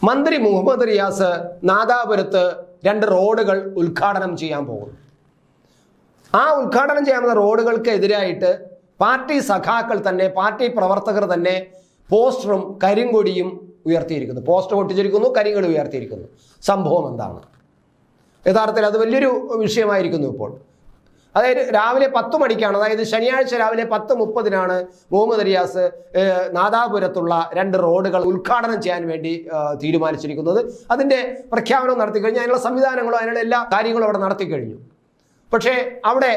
മന്ത്രി മുഹമ്മദ് റിയാസ് നാദാപുരത്ത് 2 റോഡുകൾ ഉദ്ഘാടനം ചെയ്യാൻ പോകുന്നു. ആ ഉദ്ഘാടനം ചെയ്യാവുന്ന റോഡുകൾക്ക് എതിരായിട്ട് പാർട്ടി സഖാക്കൾ തന്നെ, പാർട്ടി പ്രവർത്തകർ തന്നെ പോസ്റ്ററും കരിങ്കൊടിയും ഉയർത്തിയിരിക്കുന്നു. പോസ്റ്റർ പൊട്ടിച്ചിരിക്കുന്നു, കരിങ്കൊടി ഉയർത്തിയിരിക്കുന്നു. സംഭവം എന്താണ്? യഥാർത്ഥത്തിൽ അത് വലിയൊരു വിഷയമായിരിക്കുന്നു ഇപ്പോൾ. അതായത് രാവിലെ 10 മണിക്കാണ്, അതായത് ശനിയാഴ്ച രാവിലെ 10:30 മുഹമ്മദ് റിയാസ് നാദാപുരത്തുള്ള 2 റോഡുകൾ ഉദ്ഘാടനം ചെയ്യാൻ വേണ്ടി തീരുമാനിച്ചിരിക്കുന്നത്. അതിൻ്റെ പ്രഖ്യാപനം നടത്തി കഴിഞ്ഞു. അതിനുള്ള സംവിധാനങ്ങളും അതിനുള്ള എല്ലാ കാര്യങ്ങളും അവിടെ നടത്തി കഴിഞ്ഞു. പക്ഷേ അവിടെ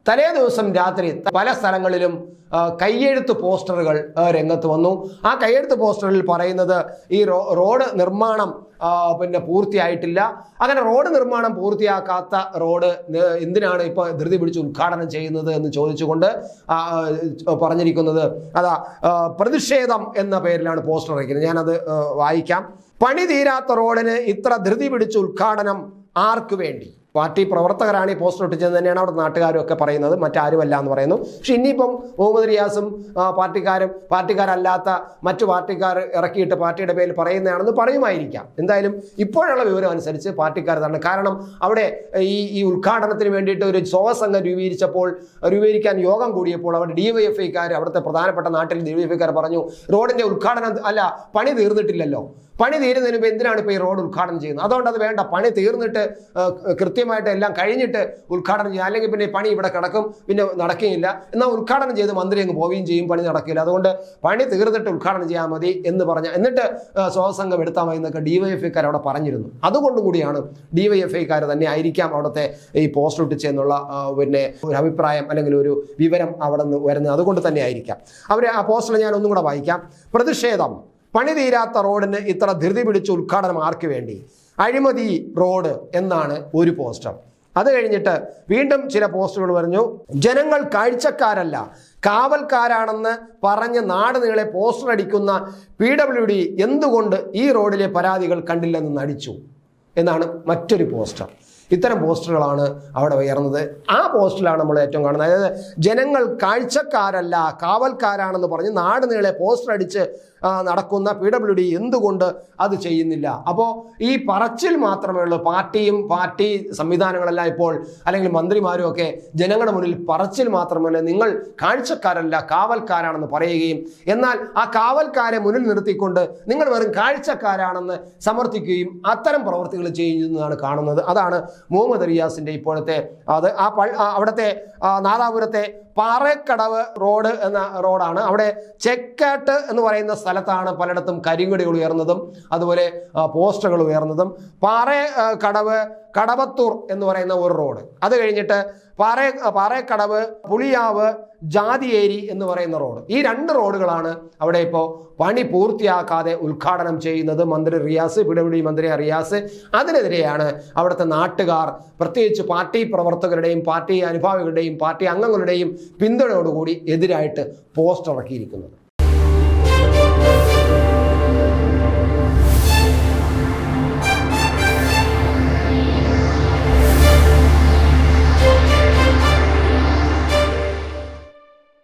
തലേ ദിവസം രാത്രി പല സ്ഥലങ്ങളിലും കയ്യെഴുത്ത് പോസ്റ്ററുകൾ രംഗത്ത് വന്നു. ആ കയ്യെഴുത്ത് പോസ്റ്ററിൽ പറയുന്നത് ഈ റോഡ് നിർമ്മാണം പൂർത്തിയായിട്ടില്ല. അങ്ങനെ റോഡ് നിർമ്മാണം പൂർത്തിയാക്കാത്ത റോഡ് എന്തിനാണ് ഇപ്പോൾ ധൃതി പിടിച്ച് ഉദ്ഘാടനം ചെയ്യുന്നത് എന്ന് ചോദിച്ചുകൊണ്ട് പറഞ്ഞിരിക്കുന്നത് പ്രതിഷേധം എന്ന പേരിലാണ് പോസ്റ്റർ ഇറക്കുന്നത്. ഞാനത് വായിക്കാം. പണി തീരാത്ത റോഡിന് ഇത്ര ധൃതി പിടിച്ച് ഉദ്ഘാടനം ആർക്ക് വേണ്ടി? പാർട്ടി പ്രവർത്തകരാണ് ഈ പോസ്റ്റർ ഒട്ടിച്ചത് തന്നെയാണ് അവിടെ നാട്ടുകാരും ഒക്കെ പറയുന്നത്, മറ്റാരുമല്ല എന്ന് പറയുന്നു. പക്ഷെ ഇനിയിപ്പം മുഹമ്മദ് റിയാസും പാർട്ടിക്കാരല്ലാത്ത മറ്റു പാർട്ടിക്കാർ ഇറക്കിയിട്ട് പാർട്ടിയുടെ പേരിൽ പറയുന്നതാണെന്ന് പറയുമായിരിക്കാം. എന്തായാലും ഇപ്പോഴുള്ള വിവരം അനുസരിച്ച് പാർട്ടിക്കാർ തന്നെ. കാരണം അവിടെ ഈ ഉദ്ഘാടനത്തിന് വേണ്ടിയിട്ട് ഒരു സംഘം രൂപീകരിക്കാൻ യോഗം കൂടിയപ്പോൾ അവിടെ DYFIക്കാർ, അവിടുത്തെ പ്രധാനപ്പെട്ട നാട്ടിൽ DYFIക്കാർ പറഞ്ഞു, റോഡിന്റെ ഉദ്ഘാടനം പണി തീർന്നിട്ടില്ലല്ലോ, പണി തീരുന്നതിന് മുമ്പ് എന്തിനാണ് ഇപ്പോൾ ഈ റോഡ് ഉദ്ഘാടനം ചെയ്യുന്നത്? അതുകൊണ്ട് അത് വേണ്ട, പണി തീർന്നിട്ട് കൃത്യമായിട്ട് എല്ലാം കഴിഞ്ഞിട്ട് ഉദ്ഘാടനം ചെയ്യുക, അല്ലെങ്കിൽ പിന്നെ പണി ഇവിടെ കിടക്കും, പിന്നെ നടക്കുകയില്ല. എന്നാൽ ഉദ്ഘാടനം ചെയ്ത് മന്ത്രി അങ്ങ് പോവുകയും ചെയ്യും, പണി നടക്കില്ല. അതുകൊണ്ട് പണി തീർന്നിട്ട് ഉദ്ഘാടനം ചെയ്യാൻ മതി എന്ന് എന്നിട്ട് സ്വസംഘം എടുത്താൽ മതി എന്നൊക്കെ DYFIക്കാർ അവിടെ പറഞ്ഞിരുന്നു. അതുകൊണ്ടുകൂടിയാണ് DYFIക്കാർ തന്നെ ആയിരിക്കാം അവിടുത്തെ ഈ പോസ്റ്റർ ഒട്ടിച്ചെന്നുള്ള ഒരു അഭിപ്രായം അല്ലെങ്കിൽ ഒരു വിവരം അവിടെ നിന്ന് വരുന്നത്. അതുകൊണ്ട് തന്നെ ആയിരിക്കാം അവർ ആ പോസ്റ്റർ ഞാൻ ഒന്നും കൂടെ വായിക്കാം. പ്രതിഷേധം, പണി തീരാത്ത റോഡിന് ഇത്ര ധൃതി പിടിച്ച് ഉദ്ഘാടനം ആർക്ക് വേണ്ടി? അഴിമതി റോഡ് എന്നാണ് ഒരു പോസ്റ്റർ. അത് കഴിഞ്ഞിട്ട് വീണ്ടും ചില പോസ്റ്ററുകൾ പറഞ്ഞു. ജനങ്ങൾ കാഴ്ചക്കാരല്ല കാവൽക്കാരാണെന്ന് പറഞ്ഞ് നാട് നീളെ പോസ്റ്റർ അടിക്കുന്ന PWD എന്തുകൊണ്ട് ഈ റോഡിലെ പരാതികൾ കണ്ടില്ലെന്ന് നടിച്ചു എന്നാണ് മറ്റൊരു പോസ്റ്റർ. ഇത്തരം പോസ്റ്ററുകളാണ് അവിടെ ഉയർന്നത്. ആ പോസ്റ്ററിലാണ് നമ്മൾ ഏറ്റവും കാണുന്നത്. അതായത് ജനങ്ങൾ കാഴ്ചക്കാരല്ല കാവൽക്കാരാണെന്ന് പറഞ്ഞ് നാട് നീളെ പോസ്റ്റർ അടിച്ച് നടക്കുന്ന PWD എന്തുകൊണ്ട് അത് ചെയ്യുന്നില്ല? അപ്പോൾ ഈ പറച്ചിൽ മാത്രമേ ഉള്ളൂ. പാർട്ടി സംവിധാനങ്ങളെല്ലാം ഇപ്പോൾ അല്ലെങ്കിൽ മന്ത്രിമാരും ഒക്കെ ജനങ്ങളുടെ മുന്നിൽ പറച്ചിൽ മാത്രമല്ല, നിങ്ങൾ കാഴ്ചക്കാരല്ല കാവൽക്കാരാണെന്ന് പറയുകയും എന്നാൽ ആ കാവൽക്കാരെ മുന്നിൽ നിർത്തിക്കൊണ്ട് നിങ്ങൾ വെറും കാഴ്ചക്കാരാണെന്ന് സമർത്ഥിക്കുകയും അത്തരം പ്രവർത്തികൾ ചെയ്യുന്നതാണ് കാണുന്നത്. അതാണ് മുഹമ്മദ് റിയാസിന്റെ ഇപ്പോഴത്തെ അവിടുത്തെ നാദാപുരത്തെ പാറേക്കടവ് റോഡ് എന്ന റോഡാണ്. അവിടെ ചെക്കാട്ട് എന്ന് പറയുന്ന സ്ഥലത്താണ് പലയിടത്തും കരിങ്കൊടികൾ ഉയർന്നതും അതുപോലെ പോസ്റ്ററുകൾ ഉയർന്നതും. പാറേക്കടവ് കടവത്തൂർ എന്ന് പറയുന്ന ഒരു റോഡ്, അത് കഴിഞ്ഞിട്ട് പാറേക്കടവ് പുളിയാവ് ജാതിയേരി എന്ന് പറയുന്ന റോഡ്. ഈ 2 റോഡുകളാണ് അവിടെ ഇപ്പോൾ പണി പൂർത്തിയാക്കാതെ ഉദ്ഘാടനം ചെയ്യുന്നത് മന്ത്രി റിയാസ്, PWD മന്ത്രി റിയാസ്. അതിനെതിരെയാണ് അവിടുത്തെ നാട്ടുകാർ, പ്രത്യേകിച്ച് പാർട്ടി പ്രവർത്തകരുടെയും പാർട്ടി അനുഭാവികളുടെയും പാർട്ടി അംഗങ്ങളുടെയും പിന്തുണയോടുകൂടി എതിരായിട്ട് പോസ്റ്റർ ഇറക്കിയിരിക്കുന്നത്.